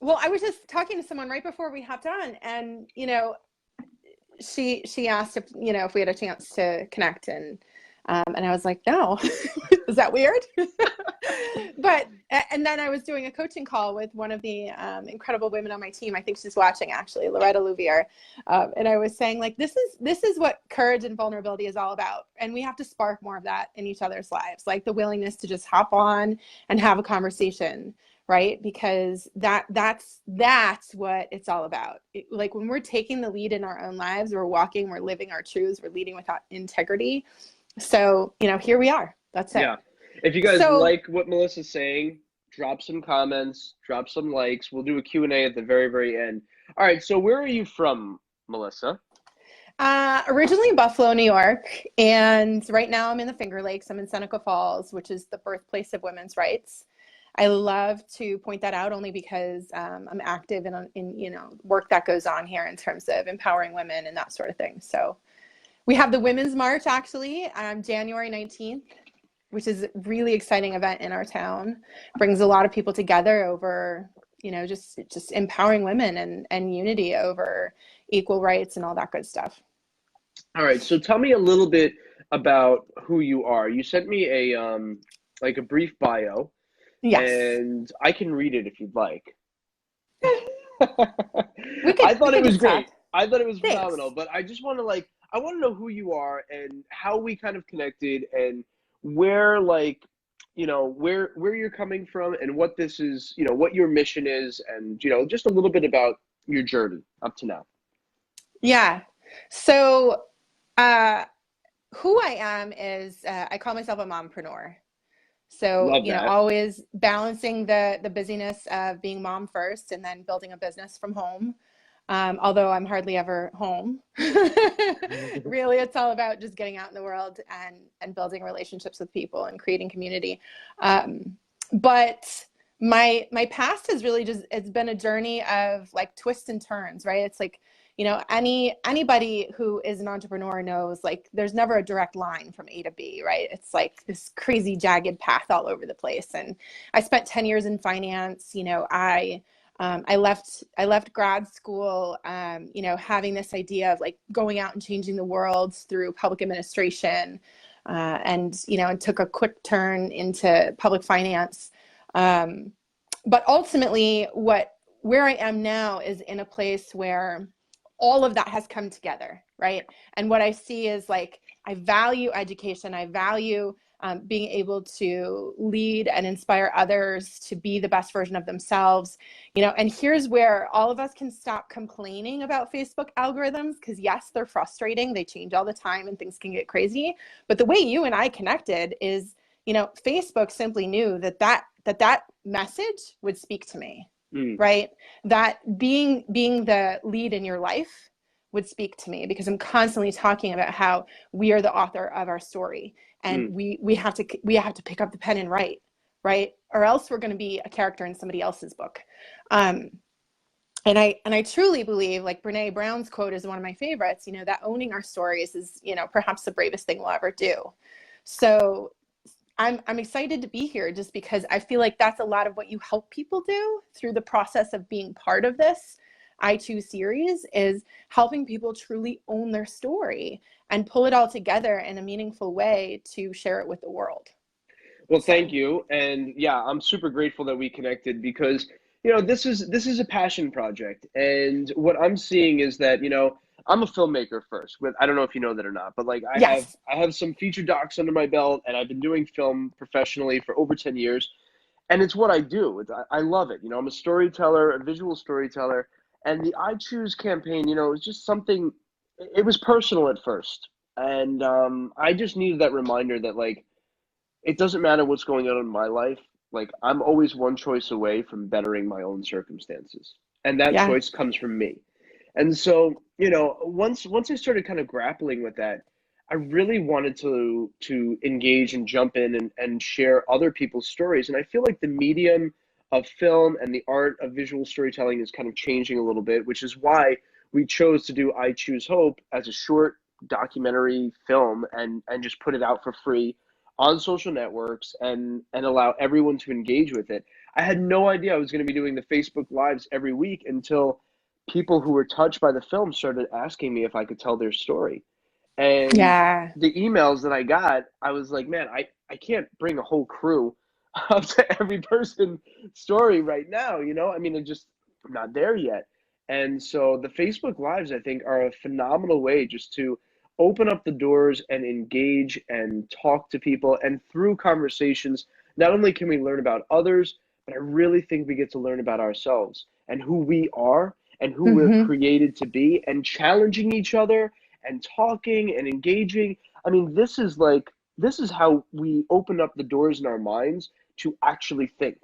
Well, I was just talking to someone right before we hopped on, and she asked if if we had a chance to connect, and I was like, no. Is that weird? But and then I was doing a coaching call with one of the incredible women on my team. I think she's watching, actually, Loretta Louvier, and I was saying, like, this is what courage and vulnerability is all about, and we have to spark more of that in each other's lives, like the willingness to just hop on and have a conversation, right? Because that's what it's all about. Like, when we're taking the lead in our own lives, we're living our truths, we're leading with integrity. So, here we are. That's it. Yeah. If you guys So, like what Melissa's saying, drop some comments, drop some likes. We'll do a Q&A at the very, very end. All right. So where are you from, Melissa? originally Buffalo, New York, and right now I'm in the Finger Lakes. I'm in Seneca Falls, which is the birthplace of women's rights. I love to point that out only because I'm active in work that goes on here in terms of empowering women and that sort of thing. So we have the Women's March, actually, January 19th, which is a really exciting event in our town. Brings a lot of people together over, just empowering women and unity over equal rights and all that good stuff. All right. So tell me a little bit about who you are. You sent me a like a brief bio, Yes. and I can read it if you'd like. We I could we thought it could was just great. talk. I thought it was phenomenal, Thanks. but I just want to I want to know who you are and how we kind of connected and where where you're coming from and what this is, what your mission is and just a little bit about your journey up to now. Yeah. So uh who I am is I call myself a mompreneur. So, Love that. always balancing the busyness of being mom first and then building a business from home. Although I'm hardly ever home. Really, it's all about just getting out in the world and building relationships with people and creating community. But my past has really it's been a journey of like twists and turns, right? It's like, anybody who is an entrepreneur knows, like, there's never a direct line from A to B, right? It's like this crazy jagged path all over the place. And I spent 10 years in finance. I left grad school, having this idea of like going out and changing the world through public administration, and took a quick turn into public finance. But ultimately, where I am now is in a place where all of that has come together, right? And what I see is, like, I value education. I value being able to lead and inspire others to be the best version of themselves. And here's where all of us can stop complaining about Facebook algorithms, because yes, they're frustrating. They change all the time and things can get crazy. But the way you and I connected is, Facebook simply knew that message would speak to me, Mm, right? That being the lead in your life would speak to me, because I'm constantly talking about how we are the author of our story, and mm. we have to pick up the pen and write, right? Or else we're going to be a character in somebody else's book. Um, and I truly believe, like Brene Brown's quote is one of my favorites, that owning our stories is, perhaps the bravest thing we'll ever do. So I'm excited to be here, just because I feel like that's a lot of what you help people do through the process of being part of this iChoose series, is helping people truly own their story and pull it all together in a meaningful way to share it with the world. Well, thank So, you. And yeah, I'm super grateful that we connected because, this is a passion project. And what I'm seeing is that, I'm a filmmaker first. With I don't know if you know that or not, but like yes. I have some feature docs under my belt and I've been doing film professionally for over 10 years. And it's what I do. I love it. I'm a storyteller, a visual storyteller. And the I Choose campaign, it was just something, it was personal at first. And I just needed that reminder that, like, it doesn't matter what's going on in my life. Like, I'm always one choice away from bettering my own circumstances. And that Yeah. choice comes from me. And so, once I started kind of grappling with that, I really wanted to engage and jump in and share other people's stories. And I feel like the medium of film and the art of visual storytelling is kind of changing a little bit, which is why we chose to do I Choose Hope as a short documentary film and just put it out for free on social networks and allow everyone to engage with it. I had no idea I was going to be doing the Facebook Lives every week until people who were touched by the film started asking me if I could tell their story. And Yeah. the emails that I got, I was like, man, I can't bring a whole crew up to every person's story right now, you know? I mean, I'm not there yet. And so the Facebook Lives, I think, are a phenomenal way just to open up the doors and engage and talk to people. And through conversations, not only can we learn about others, but I really think we get to learn about ourselves and who we are and who we're Hmm. created to be, and challenging each other and talking and engaging. I mean, this is how we open up the doors in our minds to actually think.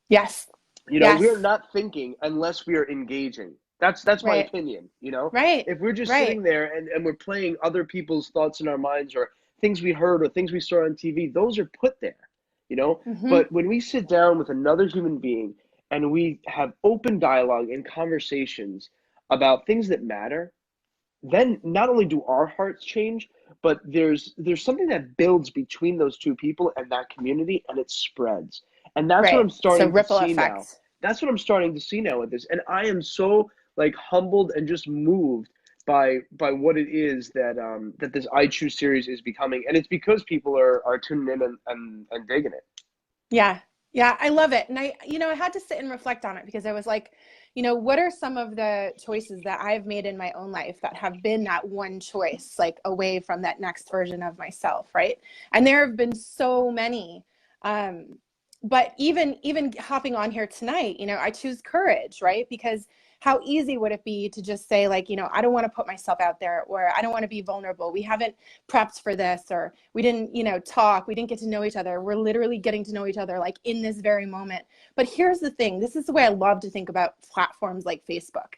Yes. You know, we're Yes. not thinking unless we are engaging. That's my Right. opinion, you know? Right. If we're just Right. sitting there and we're playing other people's thoughts in our minds, or things we heard or things we saw on TV, those are put there, you know? Hmm. But when we sit down with another human being and we have open dialogue and conversations about things that matter, then not only do our hearts change, but there's something that builds between those two people and that community, and it spreads. And that's what Right. I'm So starting to ripple see now. effect. That's what I'm starting to see now with this. And I am so like humbled and just moved by what it is that this iChoose series is becoming. And it's because people are tuning in and digging it. Yeah. Yeah, I love it. And I had to sit and reflect on it because I was like, what are some of the choices that I've made in my own life that have been that one choice, like away from that next version of myself, right? And there have been so many. Um, but even hopping on here tonight, I choose courage, right? Because how easy would it be to just say, like, I don't want to put myself out there, or I don't want to be vulnerable. We haven't prepped for this, or we didn't, talk. We didn't get to know each other. We're literally getting to know each other like in this very moment. But here's the thing. This is the way I love to think about platforms like Facebook.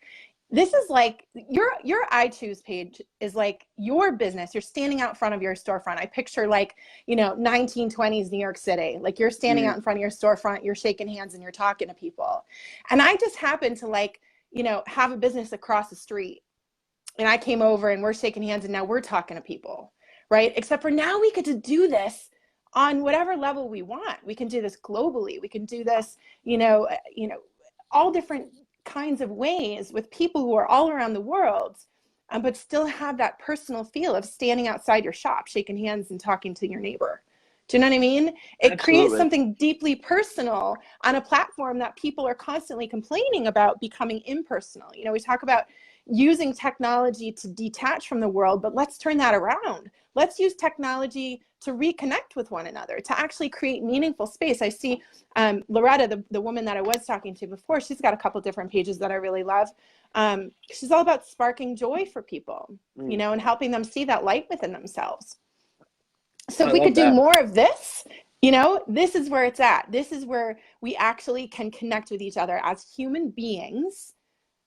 This is like your iChoose page is like your business. You're standing out front of your storefront. I picture like, 1920s New York City. Like you're standing Mm. out in front of your storefront, you're shaking hands and you're talking to people. And I just happen to like, have a business across the street, and I came over and we're shaking hands and now we're talking to people, right? Except for now we get to do this on whatever level we want. We can do this globally. We can do this, all different kinds of ways with people who are all around the world, but still have that personal feel of standing outside your shop, shaking hands and talking to your neighbor. Do you know what I mean? It creates Absolutely. something deeply personal on a platform that people are constantly complaining about becoming impersonal. We talk about using technology to detach from the world, but let's turn that around. Let's use technology to reconnect with one another, to actually create meaningful space. I see Loretta, the woman that I was talking to before, she's got a couple different pages that I really love. She's all about sparking joy for people, Mm. and helping them see that light within themselves. So I if we could love do that. more of this, this is where it's at. This is where we actually can connect with each other as human beings.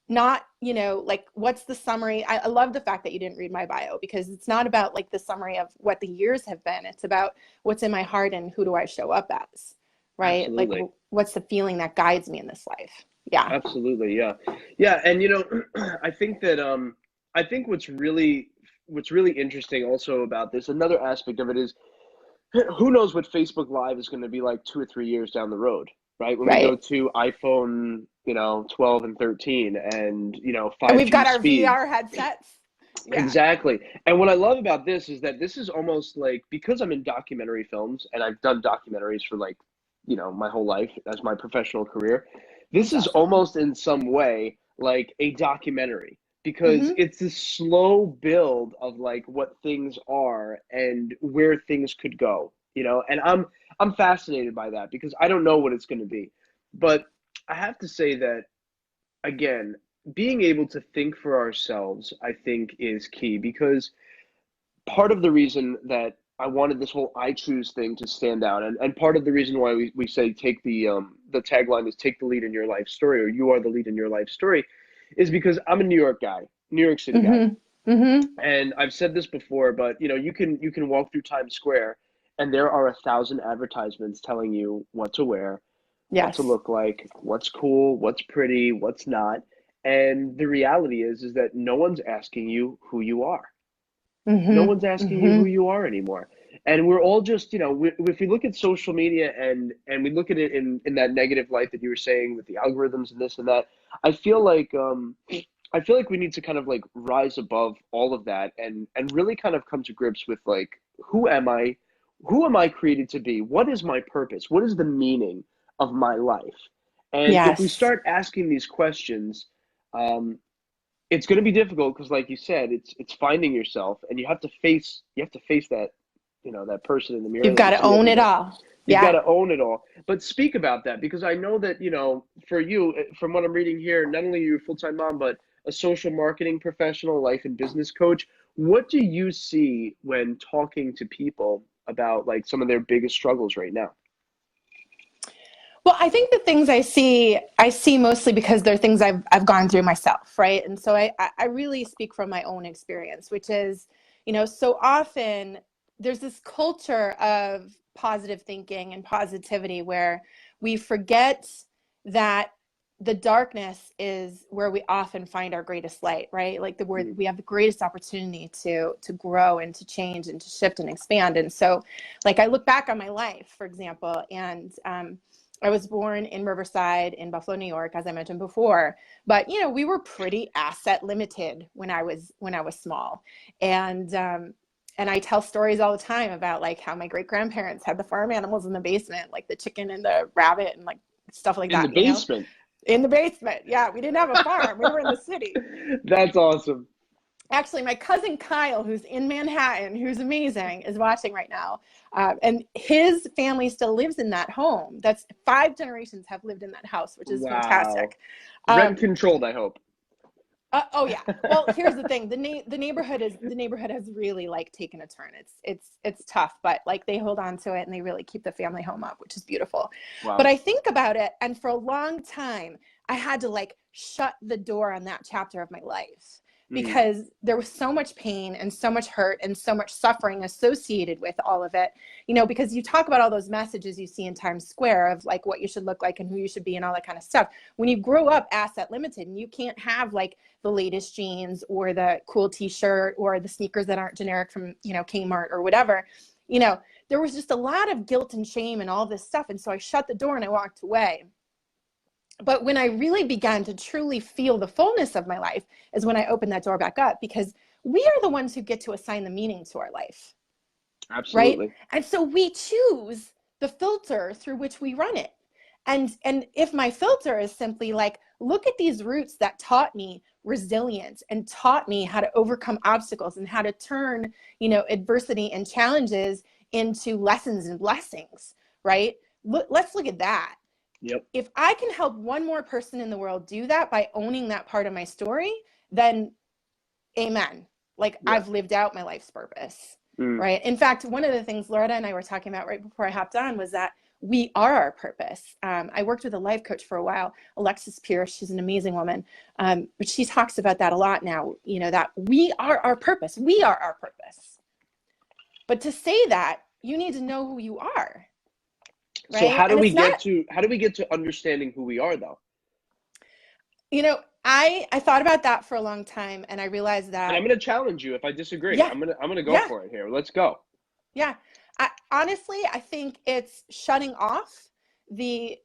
Not, like, what's the summary? I love the fact that you didn't read my bio, because it's not about like the summary of what the years have been. It's about what's in my heart and who do I show up as, right? Like, Absolutely. what's the feeling that guides me in this life? Yeah. Absolutely, yeah. Yeah, and I think that I think what's really interesting also about this, another aspect of it is, who knows what Facebook Live is going to be like 2 or 3 years down the road, right? When we go Right. to iPhone, 12 and 13, and And we've 5G got our speed. VR headsets. Yeah. Exactly. And what I love about this is that this is almost like, because I'm in documentary films and I've done documentaries for like, my whole life as my professional career. This That's is awesome. almost in some way like a documentary, because Mm-hmm. it's this slow build of like what things are and where things could go, and I'm fascinated by that because I don't know what it's going to be. But I have to say that, again, being able to think for ourselves, I think, is key, because part of the reason that I wanted this whole I choose thing to stand out, and part of the reason why we say take the tagline is take the lead in your life story, or you are the lead in your life story, is because I'm a New York guy, New York City guy. Mm-hmm. Mm-hmm. And I've said this before, but you can walk through Times Square and there are 1,000 advertisements telling you what to wear, what to Yes. look like, what's cool, what's pretty, what's not. And the reality is that no one's asking you who you are. No Mm-hmm. one's asking you who Mm-hmm. you are anymore. And we're all just, if we look at social media and we look at it in that negative light that you were saying with the algorithms and this and that, I feel like we need to kind of like rise above all of that and really kind of come to grips with like, who am I? Who am I created to be? What is my purpose? What is the meaning of my life? And if we Yes. start asking these questions, it's going to be difficult because, like you said, it's finding yourself, and you have to face that, that person in the mirror You've that got you to see own every it day. all. You've got Yeah. to own it all. But speak about that, because I know that, for you, from what I'm reading here, not only are you a full-time mom, but a social marketing professional, life and business coach. What do you see when talking to people about like some of their biggest struggles right now? Well, I think the things I see mostly because they're things I've gone through myself, right? And so I really speak from my own experience, which is, so often there's this culture of positive thinking and positivity where we forget that the darkness is where we often find our greatest light, right? Like where Mm. we have the greatest opportunity to grow and to change and to shift and expand. And so, like, I look back on my life, for example, and I was born in Riverside in Buffalo, New York, as I mentioned before. But we were pretty asset limited when I was small, and I tell stories all the time about like how my great grandparents had the farm animals in the basement, like the chicken and the rabbit and like stuff like In the that. basement. In the basement. Yeah, we didn't have a farm. We were in the city. That's awesome. Actually, my cousin Kyle, who's in Manhattan, who's amazing, is watching right now. And his family still lives in that home. That's 5 generations have lived in that house, which is Wow. fantastic. Rent Um, controlled, I hope. oh yeah. Well, here's the thing: the neighborhood has really like taken a turn. It's tough, but like they hold on to it and they really keep the family home up, which is beautiful. But Wow. I think about it, and for a long time, I had to like shut the door on that chapter of my life Mm. because there was so much pain and so much hurt and so much suffering associated with all of it. Because you talk about all those messages you see in Times Square of like what you should look like and who you should be and all that kind of stuff. When you grow up asset limited and you can't have like the latest jeans or the cool t-shirt or the sneakers that aren't generic from, Kmart or whatever, there was just a lot of guilt and shame and all this stuff. And so I shut the door and I walked away. But when I really began to truly feel the fullness of my life is when I opened that door back up, because we are the ones who get to assign the meaning to our life, right? Absolutely. And so we choose the filter through which we run it. And if my filter is simply like, look at these roots that taught me resilience and taught me how to overcome obstacles and how to turn, adversity and challenges into lessons and blessings, right? Let's look at that. Yep. If I can help one more person in the world do that by owning that part of my story, then amen. Like Yeah. I've lived out my life's purpose, Mm. right? In fact, one of the things Loretta and I were talking about right before I hopped on was that we are our purpose. I worked with a life coach for a while, Alexis Pierce. She's an amazing woman. But she talks about that a lot now, that we are our purpose. We are our purpose. But to say that, you need to know who you are, So right? how do And we it's get not, to how do we get to understanding who we are though? I thought about that for a long time, and I realized And I'm that, going to challenge you if I disagree. yeah, I'm going to go yeah, for it here. Let's go. yeah. Honestly, I think it's shutting off the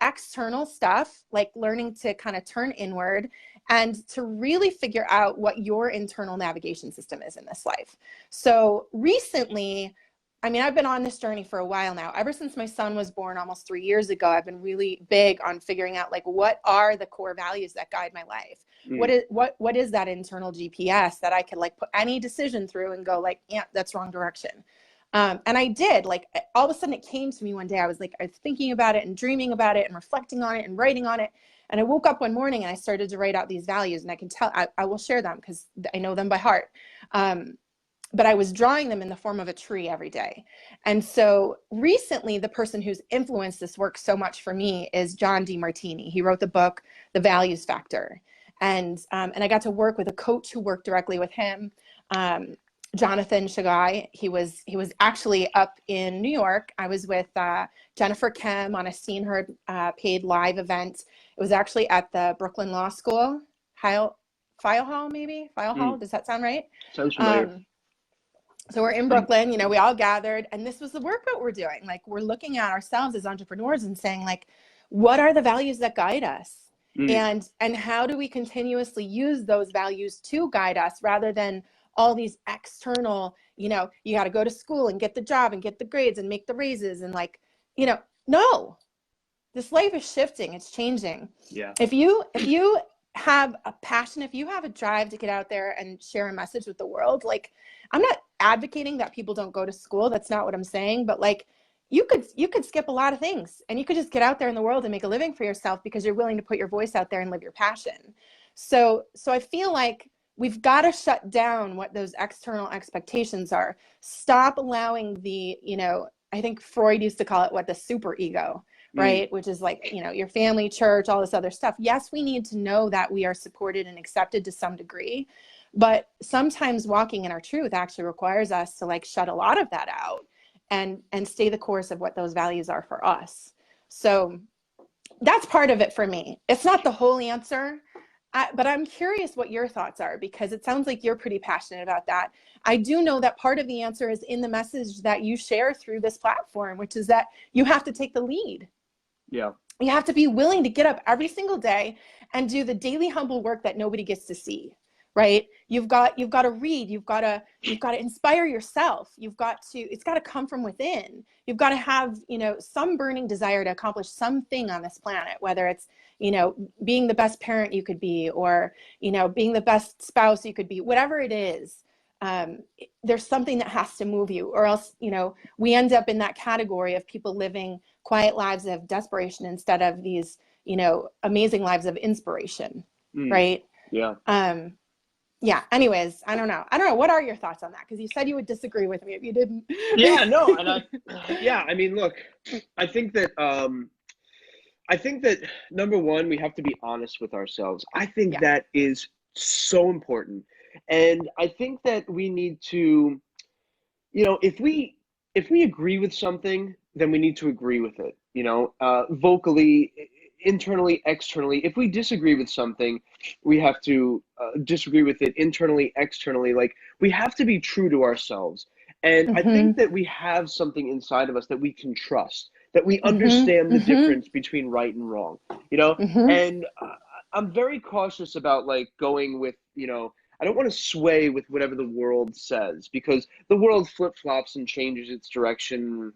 external stuff, like learning to kind of turn inward and to really figure out what your internal navigation system is in this life. So recently, I mean, I've been on this journey for a while now. Ever since my son was born almost 3 years ago, I've been really big on figuring out like what are the core values that guide my life. Mm. What is that internal GPS that I can like put any decision through and go like, yeah, that's wrong direction. And I did, like, all of a sudden it came to me one day. I was thinking about it and dreaming about it and reflecting on it and writing on it. And I woke up one morning and I started to write out these values, and I can tell, I will share them because I know them by heart. But I was drawing them in the form of a tree every day. And so recently, the person who's influenced this work so much for me is John DeMartini. He wrote the book, The Values Factor. And I got to work with a coach who worked directly with him. Jonathan Shagai. He was actually up in New York. I was with Jennifer Kem on a Seen Her paid live event. It was actually at the Brooklyn Law School, File Hall, maybe? File Hall, Mm. does that sound right? Sounds familiar. Um, So we're in Brooklyn, you know, we all gathered, and this was the workout we're doing. Like, we're looking at ourselves as entrepreneurs and saying, like, what are the values that guide us? Mm. And how do we continuously use those values to guide us, rather than all these external, you know, you got to go to school and get the job and get the grades and make the raises, and like, you know, no, this life is shifting, it's changing. Yeah. If you have a passion, if you have a drive to get out there and share a message with the world, like, I'm not advocating that people don't go to school, that's not what I'm saying, but like, you could skip a lot of things, and you could just get out there in the world and make a living for yourself because you're willing to put your voice out there and live your passion. So I feel like we've got to shut down what those external expectations are. Stop allowing the, you know, I think Freud used to call it, what, the super ego, right? Which is like, you know, your family, church, all this other stuff. Yes, we need to know that we are supported and accepted to some degree, but sometimes walking in our truth actually requires us to like shut a lot of that out and stay the course of what those values are for us. So that's part of it for me. It's not the whole answer, but I'm curious what your thoughts are, because it sounds like you're pretty passionate about that. I do know that part of the answer is in the message that you share through this platform, which is that you have to take the lead. Yeah. You have to be willing to get up every single day and do the daily humble work that nobody gets to see, right? You've got to read, you've got to inspire yourself. It's got to come from within. You've got to have, you know, some burning desire to accomplish something on this planet, whether it's, you know, being the best parent you could be, or, you know, being the best spouse you could be, whatever it is. There's something that has to move you, or else, you know, we end up in that category of people living quiet lives of desperation instead of these, you know, amazing lives of inspiration. Right. Yeah. Yeah. Anyways, I don't know. What are your thoughts on that? Because you said you would disagree with me if you didn't. Yeah, no. And I mean, look, I think that number one, we have to be honest with ourselves. I think that is so important. And I think that we need to, you know, if we agree with something, then we need to agree with it, you know, vocally, internally, externally. If we disagree with something, we have to disagree with it internally, externally. Like, we have to be true to ourselves. And I think that we have something inside of us that we can trust, that we understand the difference between right and wrong, you know? And I'm very cautious about like going with, you know, I don't want to sway with whatever the world says, because the world flip-flops and changes its direction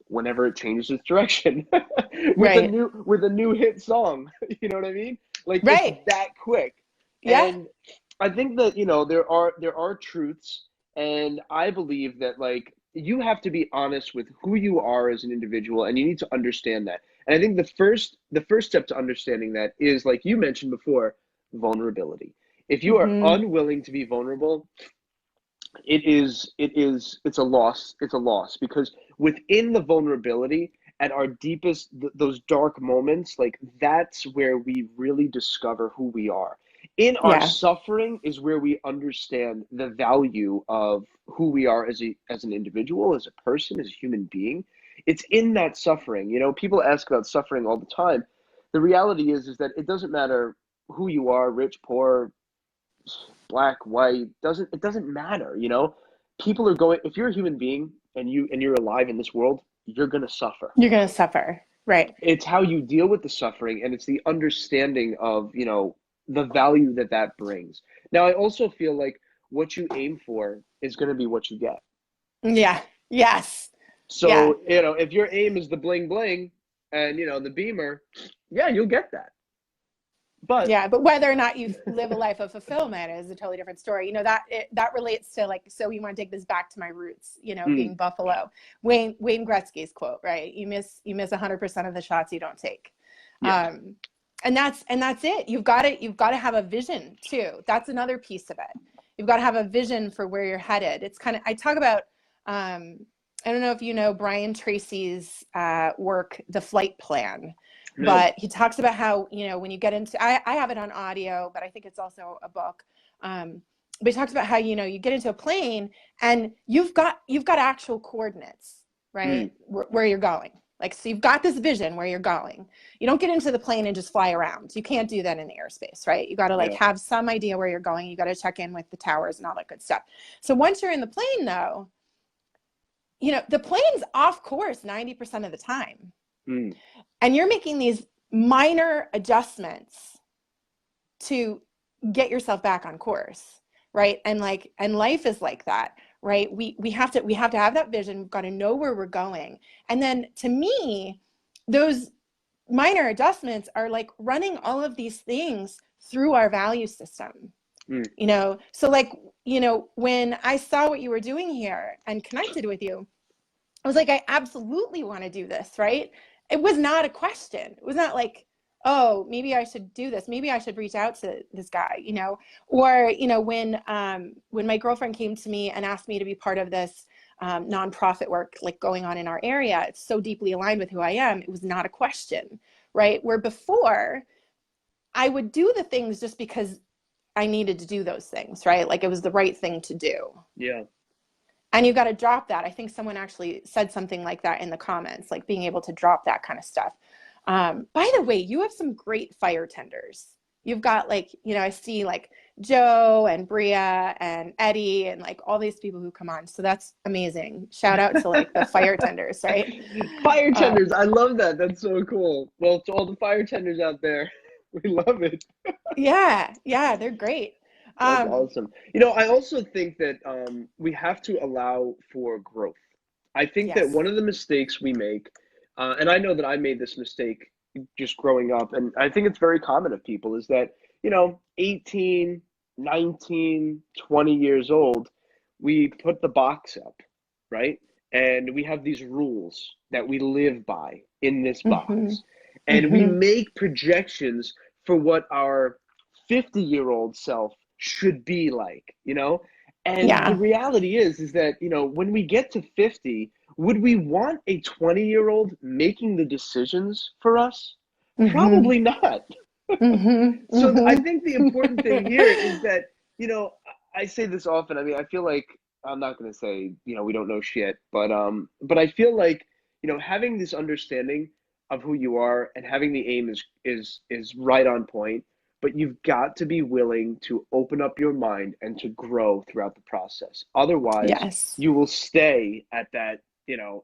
whenever it changes its direction with a new hit song. You know what I mean? Like, it's that quick. Yeah. And I think that, you know, there are truths, and I believe that like you have to be honest with who you are as an individual, and you need to understand that. And I think the first step to understanding that is, like you mentioned before, vulnerability. If you are unwilling to be vulnerable, it's a loss. It's a loss, because within the vulnerability, at our deepest, those dark moments, like, that's where we really discover who we are. In our suffering is where we understand the value of who we are as an individual, as a person, as a human being. It's in that suffering. You know, people ask about suffering all the time. The reality is that it doesn't matter who you are, rich, poor, black, white, it doesn't matter, you know? People are going, if you're a human being and you're alive in this world, you're going to suffer. You're going to suffer. Right. It's how you deal with the suffering, and it's the understanding of, you know, the value that brings. Now, I also feel like what you aim for is going to be what you get. Yeah. Yes. So, you know, if your aim is the bling bling and, you know, the Beamer, yeah, you'll get that. But whether or not you live a life of fulfillment is a totally different story. You know, that relates to, like, so we want to take this back to my roots, you know, being Buffalo. Wayne Gretzky's quote, right? You miss 100% of the shots you don't take. Yeah. And that's it. You've got to have a vision too. That's another piece of it. You've got to have a vision for where you're headed. It's kind of, I talk about, I don't know if you know Brian Tracy's work, The Flight Plan. No. But he talks about how, you know, when you get into, I have it on audio, but I think it's also a book. But he talks about how, you know, you get into a plane and you've got actual coordinates, right? Where you're going. Like, so you've got this vision where you're going. You don't get into the plane and just fly around. You can't do that in the airspace, right? You got to like have some idea where you're going. You got to check in with the towers and all that good stuff. So once you're in the plane though, the plane's off course 90% of the time. Mm. And you're making these minor adjustments to get yourself back on course, right? And life is like that, right? We have to have that vision. We've got to know where we're going. And then to me, those minor adjustments are like running all of these things through our value system. Mm. So when I saw what you were doing here and connected with you, I was like, I absolutely want to do this, right? It was not a question. It was not like, oh, maybe I should do this. Maybe I should reach out to this guy, or, when my girlfriend came to me and asked me to be part of this nonprofit work, like going on in our area, it's so deeply aligned with who I am. It was not a question, right? Where before I would do the things just because I needed to do those things, right? Like it was the right thing to do. Yeah. And you got to drop that. I think someone actually said something like that in the comments, like being able to drop that kind of stuff. By the way, you have some great fire tenders. You've got I see like Joe and Bria and Eddie and like all these people who come on. So that's amazing. Shout out to like the fire tenders, right? Fire tenders. I love that. That's so cool. Well, to all the fire tenders out there, we love it. Yeah, they're great. That's awesome. I also think that we have to allow for growth. I think that Yes. one of the mistakes we make, and I know that I made this mistake just growing up, and I think it's very common of people, is that, 18, 19, 20 years old, we put the box up, right? And we have these rules that we live by in this box. Mm-hmm. And we Mm-hmm. make projections for what our 50-year-old self should be like, And the Yeah. reality is that, when we get to 50, would we want a 20-year-old making the decisions for us? Mm-hmm. Probably not. Mm-hmm. So I Mm-hmm. think the important thing here is that, I say this often. I mean, I feel like I'm not going to say, we don't know shit, but I feel like, having this understanding of who you are and having the aim is right on point, but you've got to be willing to open up your mind and to grow throughout the process. Otherwise, Yes. you will stay at that,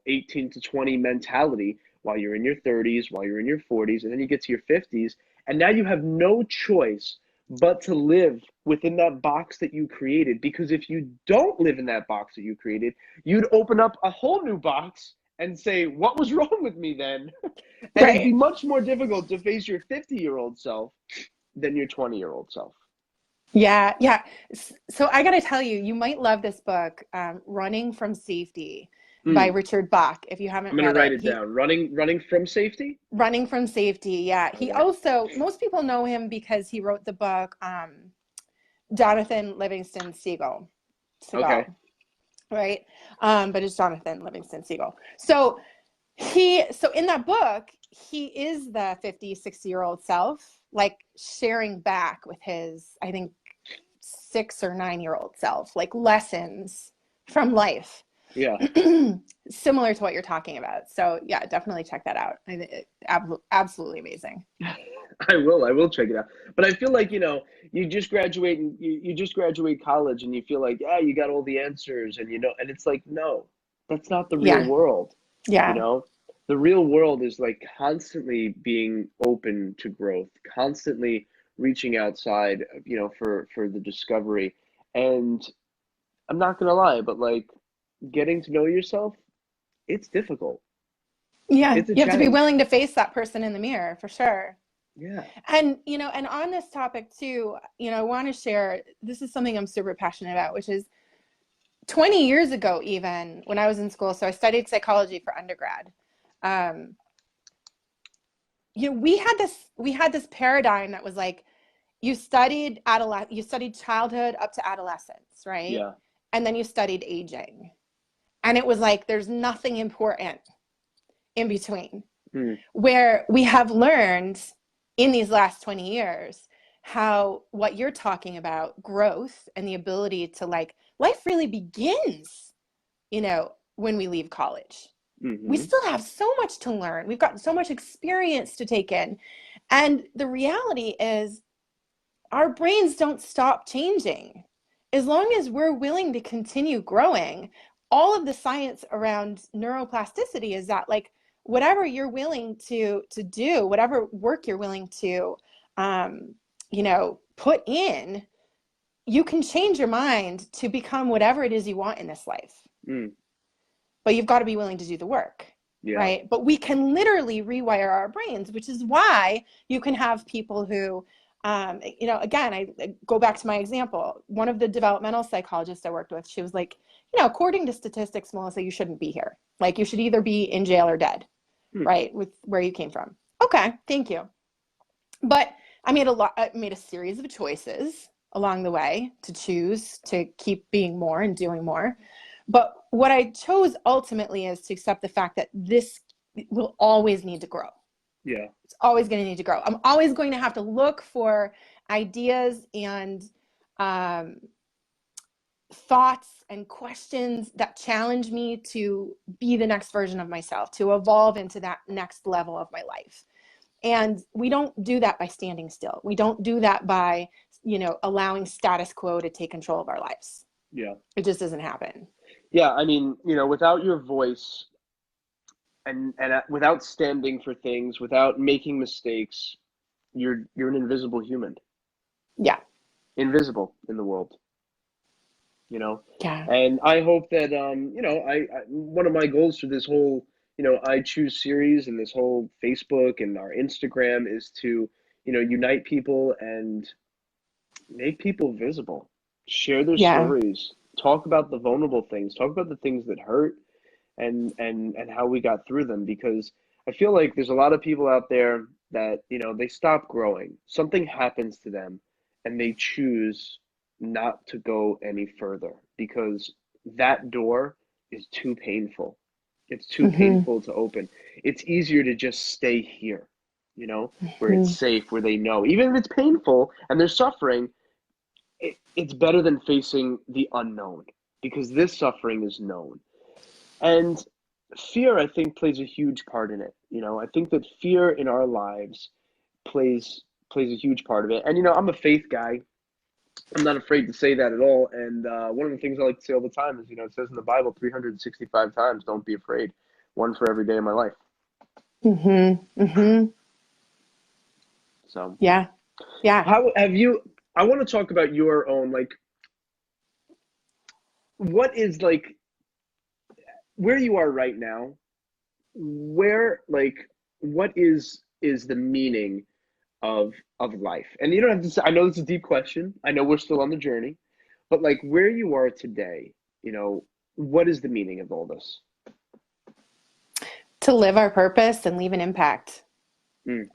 18 to 20 mentality while you're in your 30s, while you're in your 40s, and then you get to your 50s, and now you have no choice but to live within that box that you created. Because if you don't live in that box that you created, you'd open up a whole new box and say, what was wrong with me then? And it'd be Right. much more difficult to face your 50-year-old self than your 20-year-old self. Yeah. Yeah. So I got to tell you, you might love this book, Running from Safety by Mm. Richard Bach. If you haven't I'm gonna read write it, it down. Running from safety. Running from Safety. Yeah. He Okay. also, most people know him because he wrote the book, Jonathan Livingston Okay. Seagull, right? But it's Jonathan Livingston Seagull. So in that book, he is the 50, 60-year-old self, like sharing back with his, I think, 6 or 9-year-old self, like lessons from life. Yeah. Similar to what you're talking about. So yeah, definitely check that out. Absolutely amazing. I will check it out. But I feel like, you just graduate and you just graduate college and you feel like, yeah, you got all the answers and and it's like, no, that's not the real Yeah. world. Yeah. The real world is like constantly being open to growth, constantly reaching outside, for the discovery. And I'm not gonna lie, but like getting to know yourself, it's difficult. Yeah. It's a You have to be challenge. willing to face that person in the mirror for sure. Yeah. And, and on this topic too, I want to share, this is something I'm super passionate about, which is 20 years ago, even when I was in school. So I studied psychology for undergrad. We had this paradigm that was like, you studied childhood up to adolescence, right? Yeah. And then you studied aging. And it was like, there's nothing important in between. Hmm. Where we have learned in these last 20 years how what you're talking about, growth and the ability to life really begins, when we leave college. We Mm-hmm. still have so much to learn. We've got so much experience to take in. And the reality is our brains don't stop changing. As long as we're willing to continue growing, all of the science around neuroplasticity is that, like, whatever you're willing to do, whatever work you're willing to, you know, put in, you can change your mind to become whatever it is you want in this life. But you've got to be willing to do the work. Yeah. Right. But we can literally rewire our brains, which is why you can have people who, you know, again, I go back to my example. One of the developmental psychologists I worked with, she was like, you know, according to statistics, Melissa, you shouldn't be here. Like, you should either be in jail or dead, right? With where you came from. Okay, thank you. But I made a series of choices along the way to choose to keep being more and doing more. But what I chose ultimately is to accept the fact that this will always need to grow. Yeah. It's always going to need to grow. I'm always going to have to look for ideas and thoughts and questions that challenge me to be the next version of myself, to evolve into that next level of my life. And we don't do that by standing still. We don't do that by, you know, allowing status quo to take control of our lives. Yeah. It just doesn't happen. Yeah, I mean, you know, without your voice and without standing for things, without making mistakes, you're an invisible human. Yeah. Invisible in the world. You know? Yeah. And I hope that you know, I one of my goals for this whole, you know, iChooseSeries and this whole Facebook and our Instagram is to, you know, unite people and make people visible. Share their stories. Talk about the vulnerable things, talk about the things that hurt and how we got through them, because I feel like there's a lot of people out there that, you know, they stop growing. Something happens to them and they choose not to go any further because that door is too painful. It's too painful to open. It's easier to just stay here, you know, where it's safe, where they know. Even if it's painful and they're suffering, it's better than facing the unknown because this suffering is known. And fear, I think, plays a huge part in it. You know, I think that fear in our lives plays a huge part of it. And, you know, I'm a faith guy. I'm not afraid to say that at all. And one of the things I like to say all the time is, you know, it says in the Bible 365 times, don't be afraid. One for every day of my life. So. Yeah. Yeah. How have you... I want to talk about your own, like, what is, like, where you are right now, where, like, what is the meaning of life? And you don't have to say, I know it's a deep question. I know we're still on the journey, but, like, where you are today, you know, what is the meaning of all this? To live our purpose and leave an impact.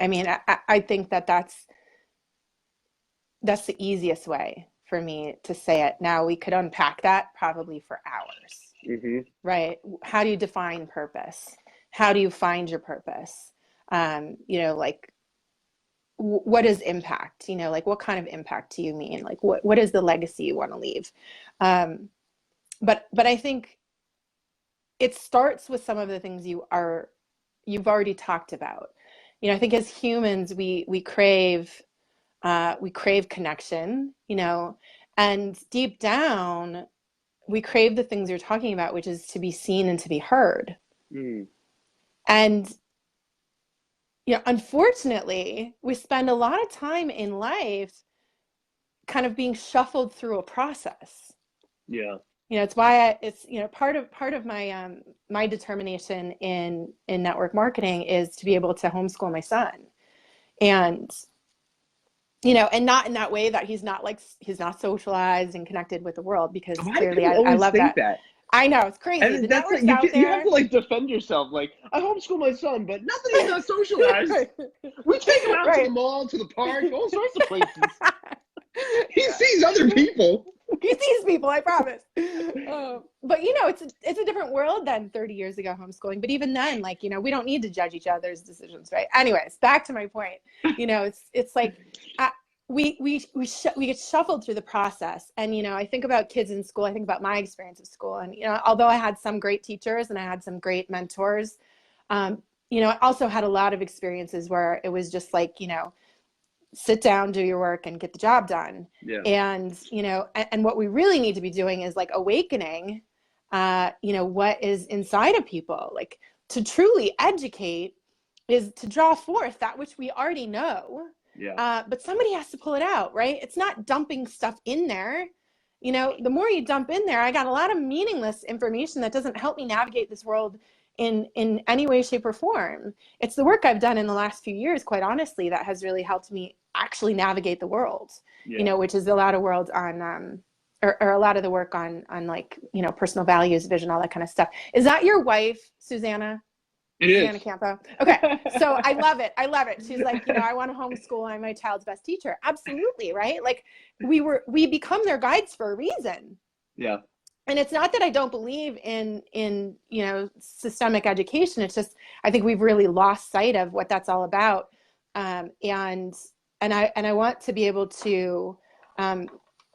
I mean, I think that's the easiest way for me to say it. Now, we could unpack that probably for hours, right? How do you define purpose? How do you find your purpose? You know, like, what is impact? You know, like, what kind of impact do you mean? Like, what is the legacy you want to leave? But I think it starts with some of the things you've already talked about. You know, I think as humans, we crave connection, you know, and deep down, we crave the things you're talking about, which is to be seen and to be heard. And, you know, unfortunately, we spend a lot of time in life kind of being shuffled through a process. Yeah. You know, it's why it's, you know, part of my my determination in network marketing is to be able to homeschool my son. And, you know, and not in that way that he's not socialized and connected with the world, because clearly I love that. I know, it's crazy. And that's like, you have to, like, defend yourself. Like, I homeschool my son, but nothing is not socialized. We take him out to the mall, to the park, all sorts of places. He sees other people. He sees people, I promise. But, you know, it's a different world than 30 years ago homeschooling. But even then, like, you know, we don't need to judge each other's decisions, right? Anyways, back to my point. You know, it's like we get shuffled through the process. And, you know, I think about kids in school. I think about my experience of school. And, you know, although I had some great teachers and I had some great mentors, you know, I also had a lot of experiences where it was just like, you know, sit down, do your work, and get the job done. Yeah. And, you know, and what we really need to be doing is, like, awakening what is inside of people. Like, to truly educate is to draw forth that which we already know. Yeah. But somebody has to pull it out, right? It's not dumping stuff in there. The more you dump in there, I got a lot of meaningless information that doesn't help me navigate this world in any way, shape, or form. It's the work I've done in the last few years, quite honestly, that has really helped me actually navigate the world, which is a lot of world on, or a lot of the work on like, personal values, vision, all that kind of stuff. Is that your wife, Susanna? It is. Susanna Campo. Okay. So I love it. I love it. She's like, I want to homeschool. I'm my child's best teacher. Absolutely. Right. Like, we become their guides for a reason. Yeah. And it's not that I don't believe in systemic education. It's just, I think we've really lost sight of what that's all about. And I want to be able to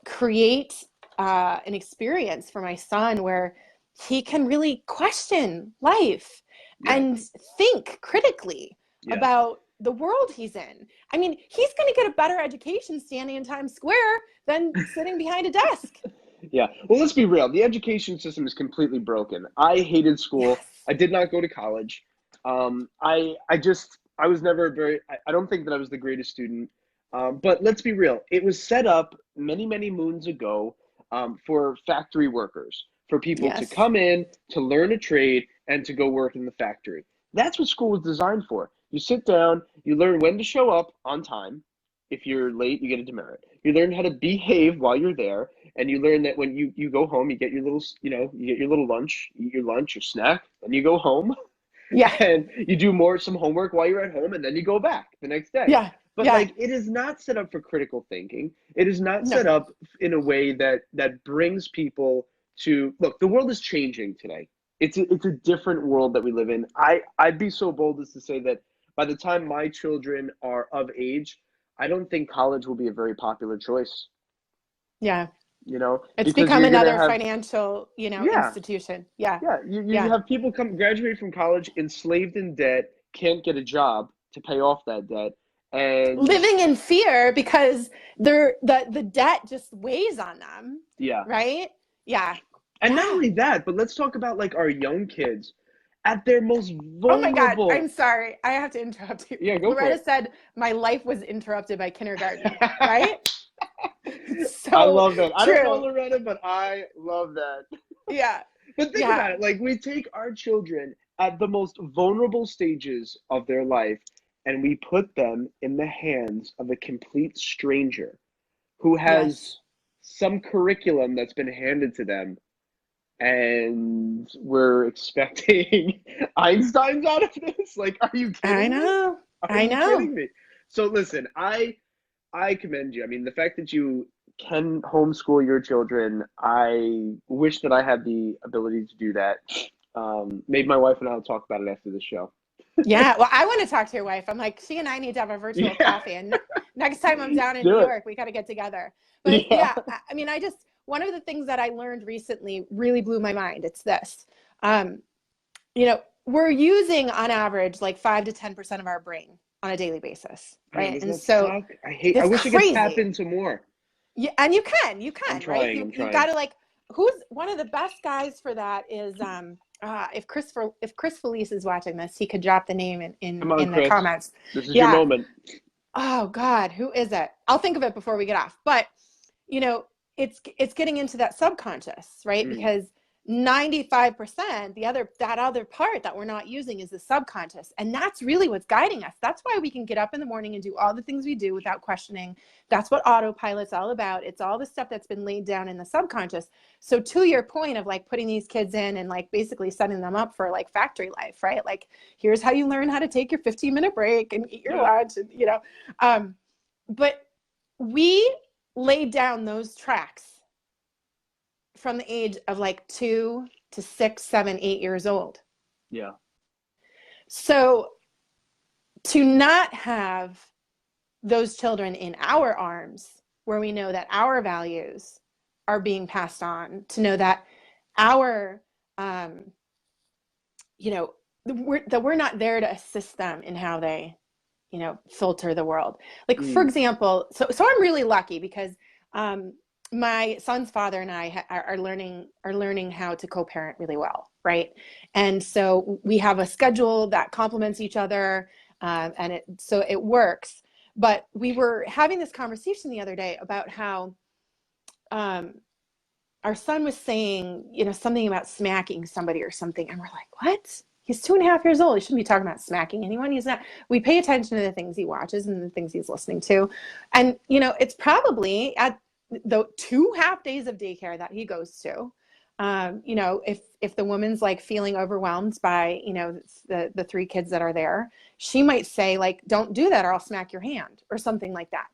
create an experience for my son where he can really question life and think critically about the world he's in. I mean, he's going to get a better education standing in Times Square than sitting behind a desk. Yeah. Well, let's be real. The education system is completely broken. I hated school. Yes. I did not go to college. I was never I don't think that I was the greatest student. But let's be real. It was set up many, many moons ago for factory workers, for people to come in, to learn a trade, and to go work in the factory. That's what school was designed for. You sit down, you learn when to show up on time. If you're late, you get a demerit. You learn how to behave while you're there, and you learn that when you go home, you get your little, you get your little lunch, you eat your lunch, your snack, and you go home. Yeah. And you do some homework while you're at home, and then you go back the next day. Yeah. But like, it is not set up for critical thinking. It is not set up in a way that brings people to look. The world is changing today. It's a different world that we live in. I'd be so bold as to say that by the time my children are of age, I don't think college will be a very popular choice. Yeah. It's because become another financial, institution. Yeah. Yeah. You have people graduate from college enslaved in debt, can't get a job to pay off that debt, and living in fear because the debt just weighs on them. Yeah. Right? Yeah. And not only that, but let's talk about like our young kids at their most vulnerable. Oh my God, I'm sorry. I have to interrupt you. Yeah, go Loretta for it. said my life was interrupted by kindergarten, right? So I love that. I true. don't know Loretta, but I love that. Yeah. But think about it. Like, we take our children at the most vulnerable stages of their life and we put them in the hands of a complete stranger who has some curriculum that's been handed to them. And we're expecting Einsteins out of this? Like, are you kidding me? I know. Kidding me? So listen, I commend you. I mean, the fact that you can homeschool your children, I wish that I had the ability to do that. Maybe my wife and I will talk about it after the show. Yeah, well, I want to talk to your wife. I'm like, she and I need to have a virtual coffee. And next time I'm down in New York, we got to get together. But I mean, one of the things that I learned recently really blew my mind. It's this, we're using on average like 5 to 10% of our brain on a daily basis, right? And so I wish I could tap into more. Yeah, and you can, I'm trying, right? You got to like, who's one of the best guys for that is if Chris Felice is watching this, he could drop the name in the comments. This is your moment. Oh God, who is it? I'll think of it before we get off. But it's getting into that subconscious, right? Because 95%, that other part that we're not using is the subconscious. And that's really what's guiding us. That's why we can get up in the morning and do all the things we do without questioning. That's what autopilot's all about. It's all the stuff that's been laid down in the subconscious. So to your point of like putting these kids in and like basically setting them up for like factory life, right? Like, here's how you learn how to take your 15-minute break and eat your lunch, and, but we laid down those tracks from the age of like 2 to 6, 7, 8 years old. Yeah. So to not have those children in our arms where we know that our values are being passed on, to know that our, that we're not there to assist them in how they, filter the world. Like, for example, so I'm really lucky because my son's father and I are learning how to co-parent really well, right? And so we have a schedule that complements each other, and so it works. But we were having this conversation the other day about how um, our son was saying, something about smacking somebody or something, and we're like, what? He's 2.5 years old. He shouldn't be talking about smacking anyone. He's not. We pay attention to the things he watches and the things he's listening to. And, it's probably at the 2 half days of daycare that he goes to. If the woman's like feeling overwhelmed by, the three kids that are there, she might say like, don't do that or I'll smack your hand or something like that.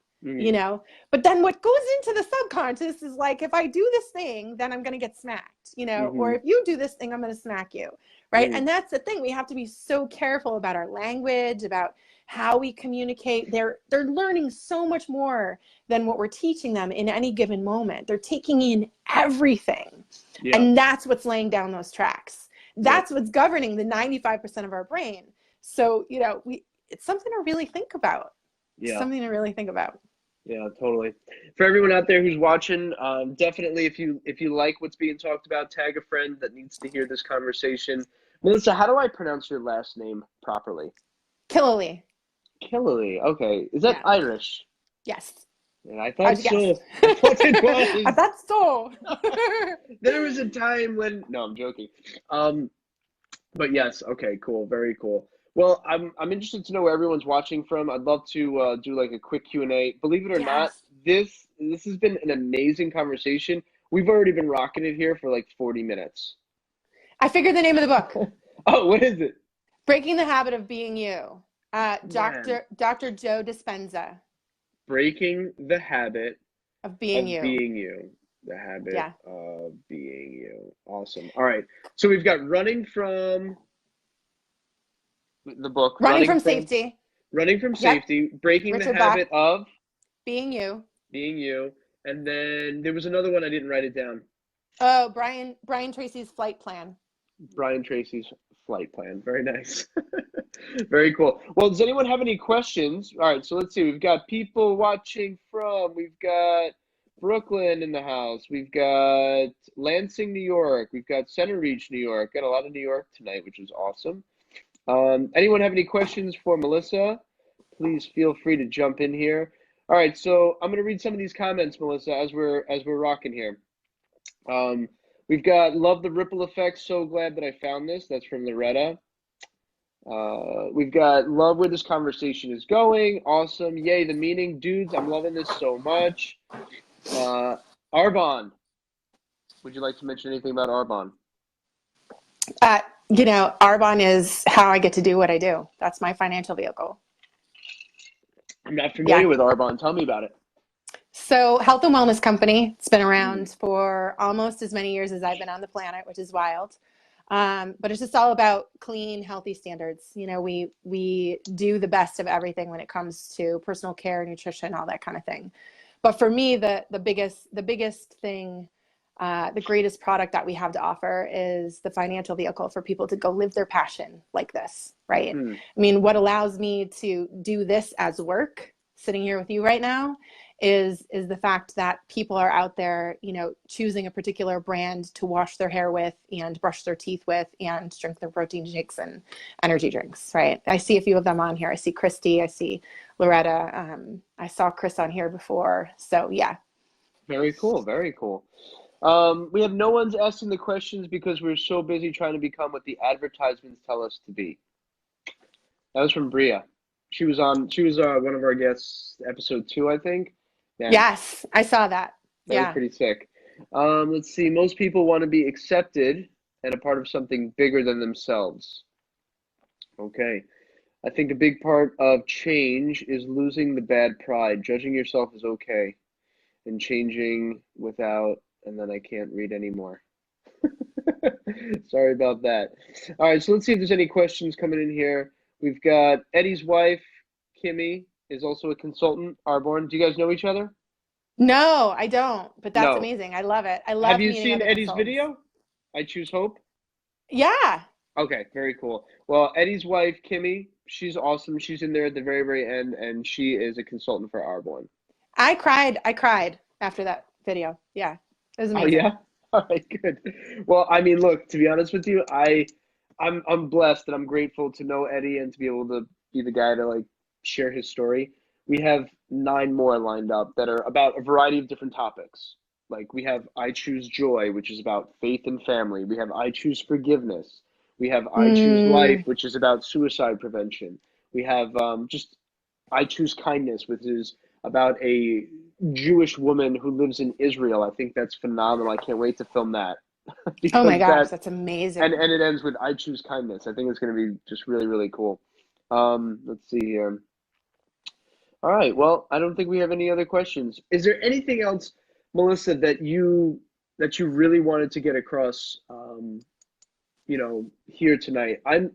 But then what goes into the subconscious is like, if I do this thing, then I'm going to get smacked, or if you do this thing, I'm going to smack you. Right. And that's the thing. We have to be so careful about our language, about how we communicate. They're learning so much more than what we're teaching them in any given moment. They're taking in everything. Yeah. And that's what's laying down those tracks. That's what's governing the 95% of our brain. So, it's something to really think about. Yeah. Something to really think about. Yeah, totally. For everyone out there who's watching, definitely if you like what's being talked about, tag a friend that needs to hear this conversation. Melissa, how do I pronounce your last name properly? Killeleagh. Killeleagh. Okay. Is that Irish? Yes. Yeah, I thought so. I thought it was. I thought so. There was a time when. No, I'm joking. But yes. Okay. Cool. Very cool. Well, I'm interested to know where everyone's watching from. I'd love to do like a quick Q&A. Believe it or not, this has been an amazing conversation. We've already been rocking it here for like 40 minutes. I figured the name of the book. Oh, what is it? Breaking the Habit of Being You. Dr. Joe Dispenza. Breaking the Habit of Being You. Being You. The Habit of Being You. Awesome. All right. So we've got running from the book. Running from Safety. Running from Safety. Breaking Richard the Habit of Being You. Being You. And then there was another one. I didn't write it down. Oh, Brian Tracy's Flight Plan. Brian Tracy's Flight Plan. Very nice. Very cool. Well, does anyone have any questions? All right, so let's see. We've got people watching we've got Brooklyn in the house. We've got Lansing, New York. We've got Center Reach, New York. Got a lot of New York tonight, which is awesome. Anyone have any questions for Melissa? Please feel free to jump in here. All right, so I'm going to read some of these comments, Melissa, as we're rocking here. We've got love the ripple effect. So glad that I found this. That's from Loretta. We've got love where this conversation is going. Awesome. Yay, the meaning. Dudes, I'm loving this so much. Arbonne. Would you like to mention anything about Arbonne? Arbonne is how I get to do what I do. That's my financial vehicle. I'm not familiar with Arbonne. Tell me about it. So health and wellness company. It's been around for almost as many years as I've been on the planet, which is wild. But it's just all about clean, healthy standards. We do the best of everything when it comes to personal care, nutrition, all that kind of thing. But for me, the biggest thing, the greatest product that we have to offer is the financial vehicle for people to go live their passion like this, right? I mean, what allows me to do this as work, sitting here with you right now, is the fact that people are out there, choosing a particular brand to wash their hair with and brush their teeth with and drink their protein shakes and energy drinks, right? I see a few of them on here. I see Christy, I see Loretta. I saw Chris on here before. So yeah. Very cool. Very cool. We have no one's asking the questions because we're so busy trying to become what the advertisements tell us to be. That was from Bria. She was one of our guests, episode 2, I think. Yeah. Yes, I saw that. That was pretty sick. Let's see. Most people want to be accepted and a part of something bigger than themselves. Okay. I think a big part of change is losing the bad pride. Judging yourself is okay. And changing without, and then I can't read anymore. Sorry about that. All right, so let's see if there's any questions coming in here. We've got Eddie's wife, Kimmy, is also a consultant, Arbonne. Do you guys know each other? No, I don't, but that's amazing. I love it. I love. Have you seen Eddie's video? I Choose Hope? Yeah. Okay, very cool. Well, Eddie's wife, Kimmy, she's awesome. She's in there at the very, very end, and she is a consultant for Arbonne. I cried after that video. Yeah, it was Oh amazing. yeah? All right, good. Well, I mean, look, to be honest with you, I'm blessed and I'm grateful to know Eddie and to be able to be the guy to like share his story. We have 9 more lined up that are about a variety of different topics. Like we have I Choose Joy, which is about faith and family. We have I Choose Forgiveness. We have I Choose Life, Mm. which is about suicide prevention. We have just I Choose Kindness, which is about a Jewish woman who lives in Israel. I think that's phenomenal. I can't wait to film that Oh my because gosh, that that's and amazing. it ends with I Choose Kindness. I think it's going to be just really really cool. Let's see here. All right. Well, I don't think we have any other questions. Is there anything else, Melissa, that you really wanted to get across? Here tonight. I'm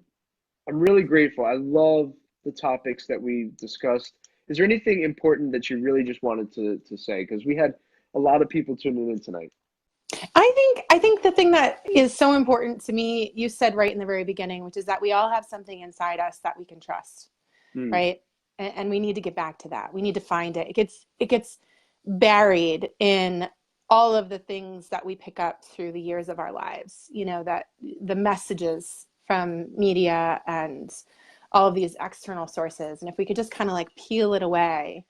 really grateful. I love the topics that we discussed. Is there anything important that you really just wanted to say? Because we had a lot of people tuning in tonight. I think the thing that is so important to me, you said right in the very beginning, which is that we all have something inside us that we can trust, Mm, right? And we need to get back to that. We need to find it. It gets buried in all of the things that we pick up through the years of our lives. That the messages from media and all of these external sources. And if we could just kind of like peel it away,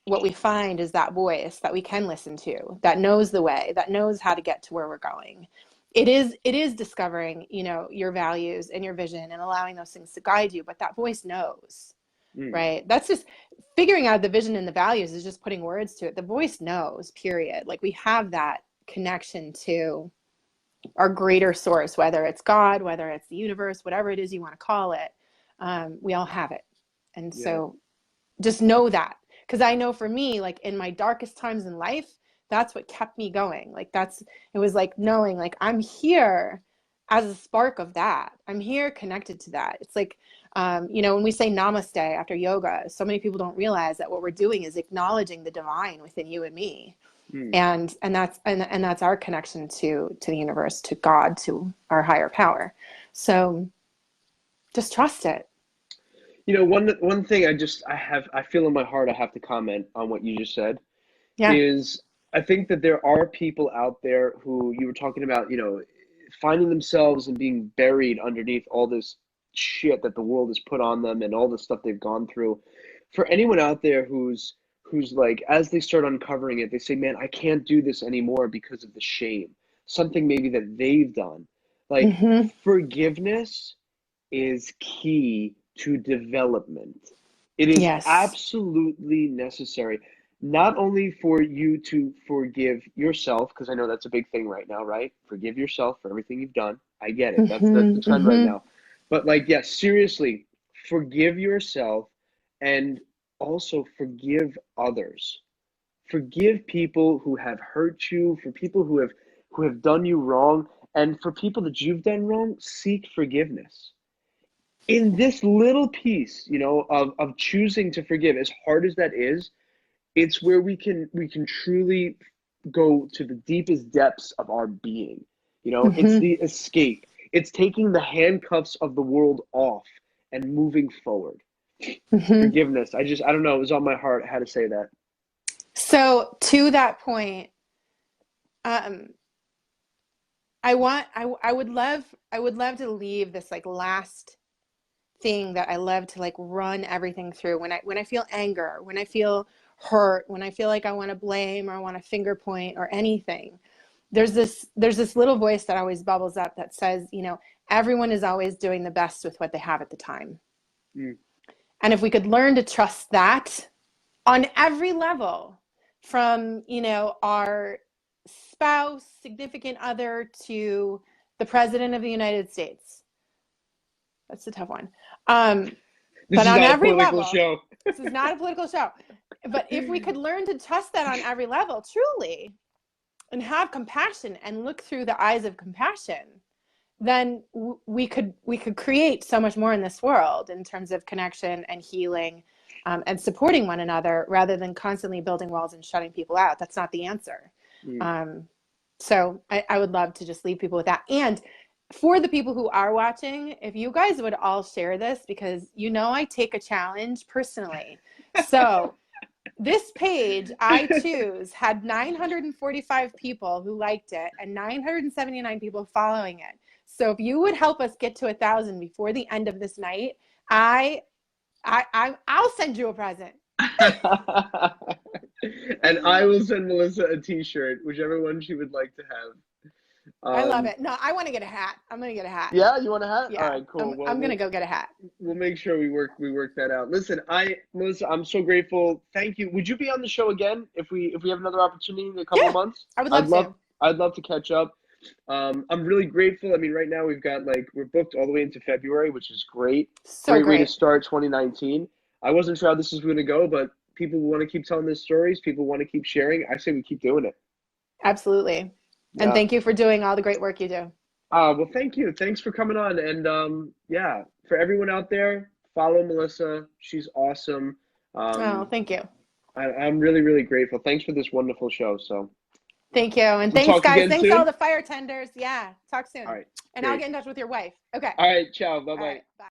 what we find is that voice that we can listen to, that knows the way, that knows how to get to where we're going. It is discovering, your values and your vision and allowing those things to guide you, but that voice knows, mm, right? That's just figuring out the vision and the values is just putting words to it. The voice knows, period. Like we have that connection to our greater source, whether it's God, whether it's the universe, whatever it is you want to call it. We all have it. And yeah. so just know that, because I know for me, like in my darkest times in life, that's what kept me going. Like it was like knowing like I'm here as a spark of that. I'm here connected to that. It's like when we say namaste after yoga, so many people don't realize that what we're doing is acknowledging the divine within you and me. Mm. And that's our connection to the universe, to God, to our higher power. So just trust it. One thing I feel in my heart I have to comment on what you just said Yeah. is I think that there are people out there who you were talking about, finding themselves and being buried underneath all this shit that the world has put on them and all the stuff they've gone through. For anyone out there who's like, as they start uncovering it, they say, "Man, I can't do this anymore because of the shame." Something maybe that they've done. Like Hmm. forgiveness is key to development. It is Yes. absolutely necessary, not only for you to forgive yourself, because I know that's a big thing right now, right? Forgive yourself for everything you've done. I get it. That's the Hmm. trend right Hmm. now. But like, yes, seriously, forgive yourself and also forgive others. Forgive people who have hurt you, for people who have done you wrong, and for people that you've done wrong, seek forgiveness in this little piece, of choosing to forgive, as hard as that is, it's where we can truly go to the deepest depths of our being. It's Hmm. the escape. It's taking the handcuffs of the world off and moving forward. Hmm. Forgiveness. I don't know, it was on my heart. I had to say that. So to that point, um, I would love to leave this like last thing that I love to like run everything through when I feel anger, when I feel hurt, when I feel like I want to blame or I want to finger point or anything. There's this little voice that always bubbles up that says, everyone is always doing the best with what they have at the time. Mm, And if we could learn to trust that on every level, from our spouse, significant other, to the president of the United States. That's a tough one. this But is on not a every political level, show. this is not a political show. But if we could learn to trust that on every level, truly, and have compassion and look through the eyes of compassion, then we could create so much more in this world in terms of connection and healing, and supporting one another rather than constantly building walls and shutting people out. That's not the answer. Mm, Um, so I would love to just leave people with that. And for the people who are watching, if you guys would all share this, because I take a challenge personally. So This page, iChoose, had 945 people who liked it and 979 people following it. So if you would help us get to 1,000 before the end of this night, I'll send you a present. And I will send Melissa a t-shirt, whichever one she would like to have. I love it. No, I want to get a hat. I'm going to get a hat. Yeah, you want a hat? Yeah. All right, cool. I'm going to go get a hat. We'll make sure we work that out. Listen, Melissa, I'm so grateful. Thank you. Would you be on the show again if we have another opportunity in a couple of months? I would love to. I'd love to catch up. I'm really grateful. I mean, right now we've got we're booked all the way into February, which is great. Great way to start 2019. I wasn't sure how this was going to go, but people want to keep telling their stories. People want to keep sharing. I say we keep doing it. Absolutely. Yeah. And thank you for doing all the great work you do. Well, thank you. Thanks for coming on. And yeah, for everyone out there, follow Melissa. She's awesome. Thank you. I'm really, really grateful. Thanks for this wonderful show. So thank you. And thanks, guys. Thanks to all the fire tenders. Yeah. Talk soon. All right. And I'll get in touch with your wife. Okay. All right. Ciao. Bye-bye. Right, bye.